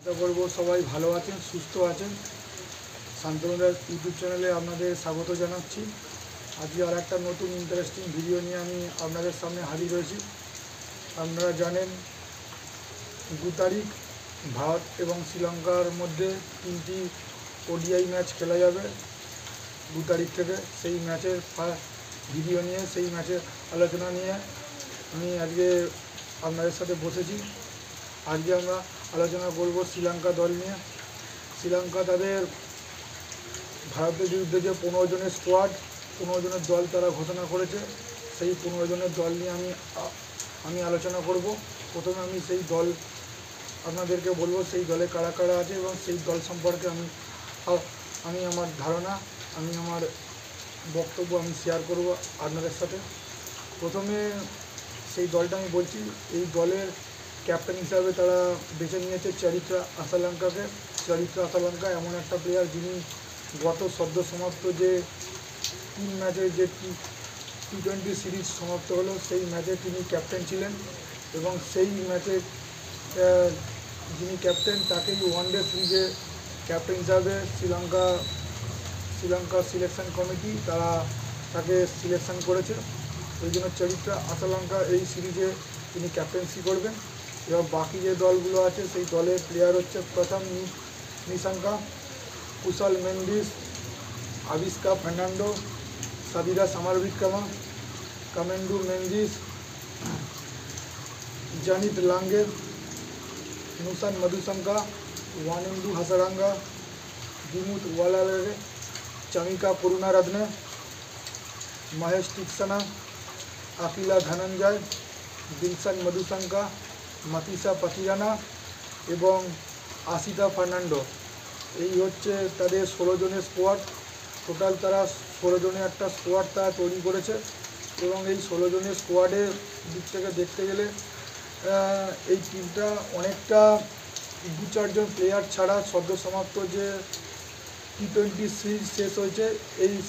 আশা করব সবাই ভালো আছেন, সুস্থ আছেন। শান্তনুদার ইউটিউব চ্যানেলে আপনাদের স্বাগত জানাচ্ছি। আজকে আর একটা নতুন ইন্টারেস্টিং ভিডিও নিয়ে আমি আপনাদের সামনে হাজির হয়েছি। আপনারা জানেন 2 তারিখ ভারত এবং শ্রীলঙ্কার মধ্যে 3টি ওডিআই ম্যাচ খেলা যাবে 2 তারিখ থেকে। সেই ম্যাচের ভিডিও নিয়ে, সেই ম্যাচের আলোচনা নিয়ে আমি আজকে আপনাদের সাথে বসেছি। আজকে আমরা আলোচনা করব শ্রীলঙ্কা দল নিয়ে। শ্রীলঙ্কা তাদের ভারতের বিরুদ্ধে যে 15 জনের স্কোয়াড, 15 জনের দল তারা ঘোষণা করেছে, সেই 15 জনের দল নিয়ে আমি আলোচনা করব। প্রথমে আমি সেই দল আপনাদেরকে বলবো, সেই দলে কারা কারা আছে এবং সেই দল সম্পর্কে আমি আমার ধারণা, আমি আমার বক্তব্য আমি শেয়ার করব আপনাদের সাথে। প্রথমে সেই দলটা আমি বলছি। এই দলের ক্যাপ্টেন হিসাবে তারা বেছে নিয়েছে চরিত্রা আসালাঙ্কাকে। চরিত্রা আসালাঙ্কা এমন একটা প্লেয়ার যিনি গত সদ্য সমাপ্ত যে 3 ম্যাচের যে T20 সিরিজ সমাপ্ত হলো, সেই ম্যাচে তিনি ক্যাপ্টেন ছিলেন এবং সেই ম্যাচে যিনি ক্যাপ্টেন তাকেই ওয়ানডে সিরিজে ক্যাপ্টেন হিসাবে শ্রীলঙ্কা সিলেকশন কমিটি তাকে সিলেকশন করেছে। ওই জন্য চরিত্রা আসালাঙ্কা এই সিরিজে তিনি ক্যাপ্টেন্সি করবেন। এবং বাকি যে দলগুলো আছে সেই দলের প্লেয়ার হচ্ছে প্রথম নিশাঙ্কা, কুশল মেন্ডিস, আবিষ্কা ফার্নান্ডো, সাদিরা সামারবিক্রমা, কামেন্ডু মেন্ডিস, জানিত লাঙ্গে, নুসান মধুশঙ্কা, ওয়ানিন্দু হাসারাঙ্গা, দিমুত ওয়ালারে, চামিকা করুণারত্নে, মহেশ টিকসানা, আকিলা ধনঞ্জয়, দিলশান মধুশঙ্কা, মাতিসা পাতিরানা এবং আশিতা ফার্নান্ডো। এই হচ্ছে তাদের 16 জনের স্কোয়াড। টোটাল তারা 16 জনের একটা স্কোয়াড তারা তৈরি করেছে এবং এই 16 জনের স্কোয়াডের দিক থেকে দেখতে গেলে এই টিমটা অনেকটা 2-4 জন প্লেয়ার ছাড়া সদ্য সমাপ্ত যে T20 সিরিজ শেষ হয়েছে,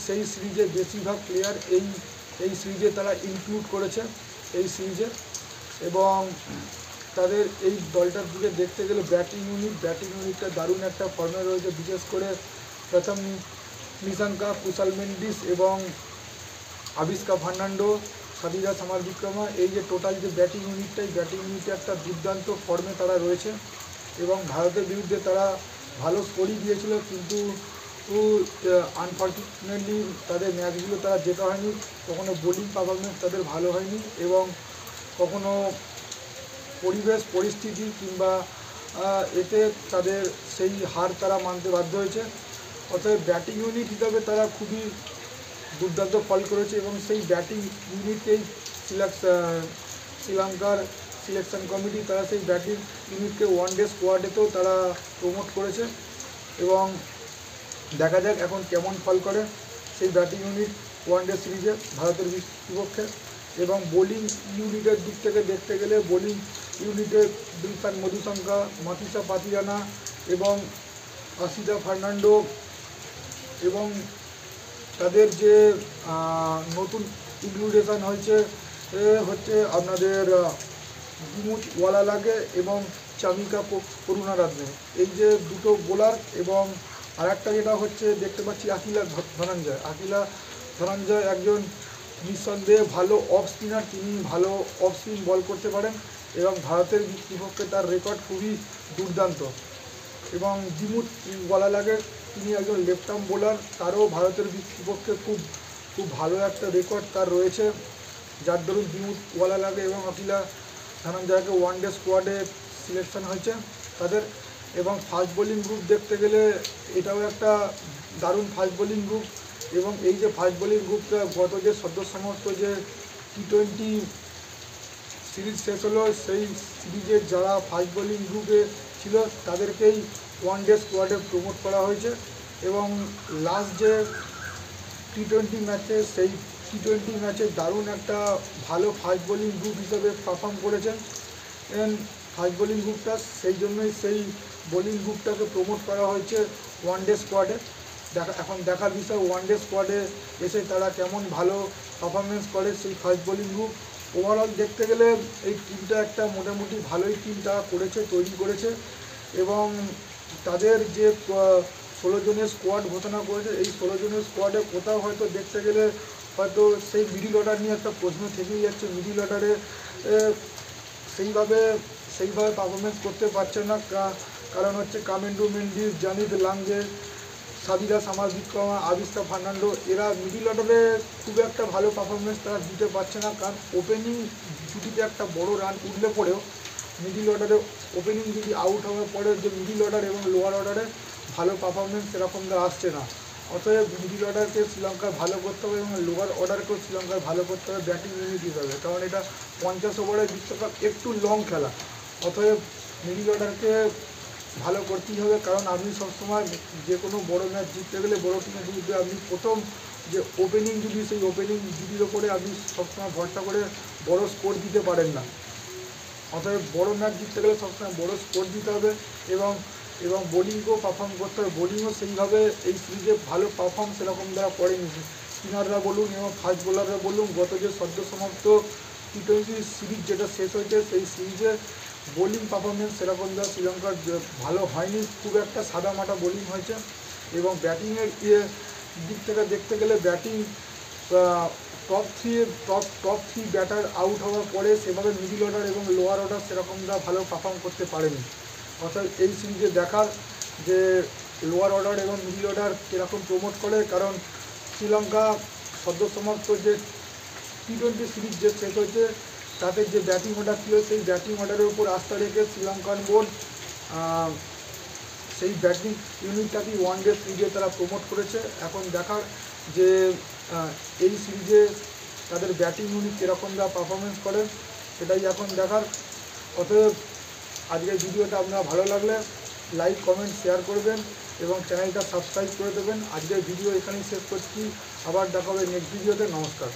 সেই সিরিজে বেশিরভাগ প্লেয়ার এই সিরিজে তারা ইনক্লুড করেছে এই সিরিজে। এবং তাদের এই দলটার দিকে দেখতে গেলে ব্যাটিং ইউনিটটা দারুণ একটা ফর্মে রয়েছে। বিশেষ করে প্রথম নিশাঙ্কা, কুশল মেন্ডিস এবং আবিষ্কা ফার্নান্ডো, সাদিরা সামারবিক্রমা, এই যে টোটাল যে ব্যাটিং ইউনিটে একটা দুর্দান্ত ফর্মে তারা রয়েছে। এবং ভারতের বিরুদ্ধে তারা ভালো স্কোরই দিয়েছিল, কিন্তু আনফর্চুনেটলি তাদের ম্যাচগুলো তারা জেতা হয়নি। কখনো বোলিং পারফরমেন্স তাদের ভালো হয়নি এবং কখনো পরিস্থিতি কিংবা এতে তাদের সেই হার তারা মানতে বাধ্য হয়েছে। অতএব ব্যাটিং ইউনিট হিসাবে তারা খুবই দুর্দান্ত ফল করেছে এবং সেই ব্যাটিং ইউনিটকেই শ্রীলঙ্কার সিলেকশন কমিটি তারা সেই ব্যাটিং ইউনিটকে ওয়ানডে স্কোয়াডেতেও তারা প্রমোট করেছে। এবং দেখা যাক এখন কেমন ফল করে সেই ব্যাটিং ইউনিট ওয়ানডে সিরিজে ভারতের বিপক্ষে। এবং বোলিং ইউনিটের দিক থেকে দেখতে গেলে বোলিং ইউনিটে দিলশান মধুশঙ্কা, মাতিসা পাতিরানা এবং আশিতা ফার্নান্ডো এবং তাদের যে নতুন ইনক্লুডেশন হচ্ছে আপনাদের দিমুত ওয়ালালাগে এবং চামিকা করুণারত্নে, এই যে দুটো বোলার। এবং আরেকটা যেটা হচ্ছে দেখতে পাচ্ছি আকিলা ধনঞ্জয় একজন নিঃসন্দেহে ভালো অফ স্পিনার। তিনি ভালো অফ স্পিন বল করতে পারেন এবং ভারতের বিপক্ষে তার রেকর্ড খুবই দুর্দান্ত। এবং দিমুত ওয়ালালাগে তিনি একজন লেফট আর্ম বোলার, তারও ভারতের বিপক্ষে খুব ভালো একটা রেকর্ড তার রয়েছে, যার দরুন দিমুত ওয়ালালাগে এবং আকিলা ধনঞ্জয়কে ওয়ানডে স্কোয়াডে সিলেকশন হয়েছে তাদের। এবং ফাস্ট বোলিং গ্রুপ দেখতে গেলে এটাও একটা দারুণ ফাস্ট বোলিং গ্রুপ। এবং এই যে ফাস্ট বোলিং গ্রুপটা গত যে সদ্য সমাপ্ত যে T20 সিরিজ শেষ হলো, সেই সিরিজের যারা ফাস্ট বোলিং গ্রুপে ছিল তাদেরকেই ওয়ানডে স্কোয়াডে প্রমোট করা হয়েছে। এবং লাস্ট যে T20 ম্যাচে, সেই T20 ম্যাচে দারুণ একটা ভালো ফাস্ট বোলিং গ্রুপ হিসেবে পারফর্ম করেছেন ফাস্ট বোলিং গ্রুপটা। সেই জন্যই সেই বোলিং গ্রুপটাকে প্রমোট করা হয়েছে ওয়ানডে স্কোয়াডে। এখন দেখার বিষয় ওয়ানডে স্কোয়াডে এসে তারা কেমন ভালো পারফরমেন্স করে সেই ফাস্ট বোলিং গ্রুপ। ওভারঅল দেখতে গেলে এই টিমটা একটা মোটামুটি ভালোই টিম তারা তৈরি করেছে। এবং তাদের যে 16 জনের স্কোয়াড ঘোষণা করেছে, এই 16 জনের স্কোয়াডে কোথাও হয়তো দেখতে গেলে হয়তো সেই মিডিল অর্ডার নিয়ে একটা প্রশ্ন থেকেই যাচ্ছে। মিডিল অর্ডারে সেইভাবে পারফরমেন্স করতে পারছে না, কারণ হচ্ছে কামেন্ডু মেন্ডিস, জানিদ লাঙ্গে, সাবিরা সামাজ বিক্রমা, আবিস্তা ফার্নান্ডো, এরা মিডিল অর্ডারে খুব একটা ভালো পারফরমেন্স তারা দিতে পারছে না। কারণ ওপেনিং জুটিতে একটা বড় রান উঠলে পরেও মিডিল অর্ডারে ওপেনিং যদি আউট হওয়ার পরে যে মিডিল অর্ডার এবং লোয়ার অর্ডারে ভালো পারফরমেন্স সেরকম আসছে না। অতএব মিডিল অর্ডারকে শ্রীলঙ্কার ভালো করতে হবে এবং লোয়ার অর্ডারকেও শ্রীলঙ্কার ভালো করতে হবে ব্যাটিং ইউনিট হিসাবে, কারণ এটা 50 ওভারের বিশ্বকাপ, একটু লং খেলা। অতএব মিডিল অর্ডারকে ভালো করতেই হবে, কারণ আপনি সবসময় যে কোনো বড় ম্যাচ জিততে গেলে, বড় টিমের বিরুদ্ধে আপনি প্রথম যে ওপেনিং জুটি, সেই ওপেনিং জুটির ওপরে আপনি সবসময় ভরসা করে বড় স্কোর দিতে পারেন না। অতএব বড় ম্যাচ জিততে গেলে সবসময় বড় স্কোর দিতে হবে এবং বোলিংকেও পারফর্ম করতে হবে। বোলিংও সেইভাবে এই সিরিজে ভালো পারফর্ম সেরকম দ্বারা করেনি। স্পিনাররা বলুন এবং ফাস্ট বোলাররা বলুন, গত যে সদ্য সমাপ্ত টি-20 সিরিজ যেটা শেষ হয়েছে, সেই সিরিজে বোলিং পারফরমেন্স সেরকম দ্বারা শ্রীলঙ্কার ভালো হয়নি, খুব একটা সাদামাটা বোলিং হয়েছে। এবং ব্যাটিংয়ের দিক থেকে দেখতে গেলে batting top three batter out হওয়ার পরে সেভাবে মিডিল অর্ডার এবং লোয়ার অর্ডার সেরকমটা ভালো পারফর্ম করতে পারেনি। অর্থাৎ এই সিরিজে দেখার যে লোয়ার অর্ডার এবং মিডিল অর্ডার কীরকম প্রমোট করে, কারণ শ্রীলঙ্কা সদ্য সমাপ্ত যে টি-20 সিরিজ যে শেষ হয়েছে তাতে যে ব্যাটিং অর্ডার ছিল, সেই ব্যাটিং অর্ডারের উপর আস্থা রেখে শ্রীলঙ্কান বোর্ড সেই ব্যাটিং ইউনিটটাকেই ওয়ান ডে সিরিজে তারা প্রমোট করেছে। এখন দেখার যে এই সিরিজে তাদের ব্যাটিং ইউনিট কীরকম যা পারফরমেন্স করে, সেটাই এখন দেখার। অতএব আজকের ভিডিওটা আপনার ভালো লাগলে লাইক, কমেন্ট, শেয়ার করবেন এবং চ্যানেলটা সাবস্ক্রাইব করে দেবেন। আজকের ভিডিও এখানেই শেষ করছি, আবার দেখা হবে নেক্সট ভিডিওতে। নমস্কার।